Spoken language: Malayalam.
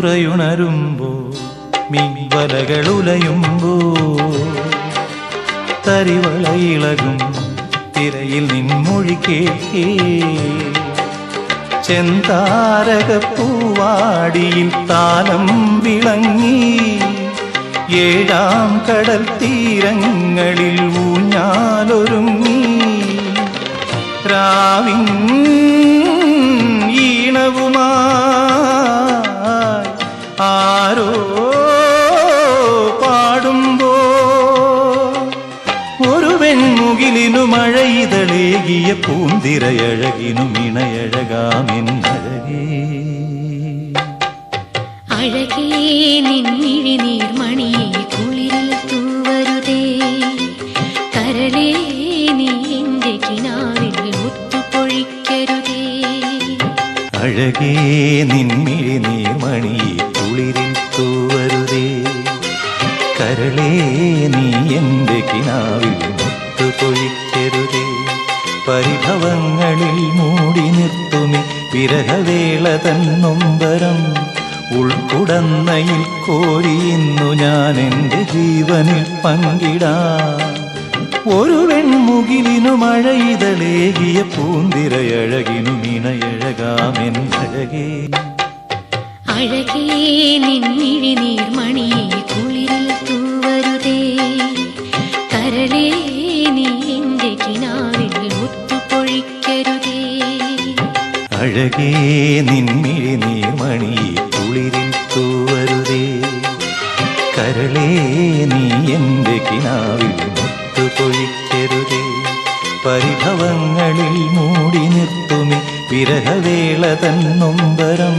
തുറയുണരുമ്പോ മീൻവലകളുലയുമ്പോ തരിവളയിളകും തിരയിൽ നിൻമൊഴി കേൾക്കേ ചെന്താരകപ്പൂവാടിയിൽ താലം വിളങ്ങി ഏഴാം കടൽ തീരങ്ങളിൽ ഊഞ്ഞാലൊരുങ്ങി രാവിൻ ഈണവുമായി ആരോ പാടുമ്പോ ഒരു വെൺമുകിലിനു മഴയിതളേകിയ പൂന്തിരയഴകിനും ഇണയഴകാമെന്നഴകേ അഴകേ നിന്നിഴി നീർമണിയെ കുളിരിൽ തൂവരുതേ കരളേ നീ എൻ്റെ കിനാവിൽ മുത്തുപൊഴിക്കരുതേ അഴകേ നിൻമിഴി നീർമണിയെ കുളിരിൽ തൂവരുതേ കരളേ നീ എൻ്റെ കിനാവിൽ മുത്തുപൊഴിക്കരുതേ പരിഭവങ്ങളിൽ മൂടി നിർത്തുമി വിരഹവേള തന്നൊമ്പരം ഉൾക്കുടന്നയിൽ കോരിയുന്നു ഞാൻ എൻ്റെ ജീവനിൽ പങ്കിടാം ഒരു വെൺമുകിലിനു മഴയിതളേകിയ പൂന്തിരയഴകിനു ഇണയഴകാമെന്നഴകേ അഴകേ നിന്നിഴി നീർമണിയെ കുളിരിൽ തൂവരുതേ കരളേ നീ എൻ്റെ കിനാവിൽ മുത്തുപൊഴിക്കരുതേ അഴകേ നിൻമിഴി നീർമണിയെ കുളിരിൽ തൂവരുതേ കരളേ നീ എൻ്റെ കിനാവിൽ മുത്തുപൊഴിക്കരുതേ പരിഭവങ്ങളിൽ മൂടി നിർത്തുമി വിരഹവേള തന്നൊമ്പരം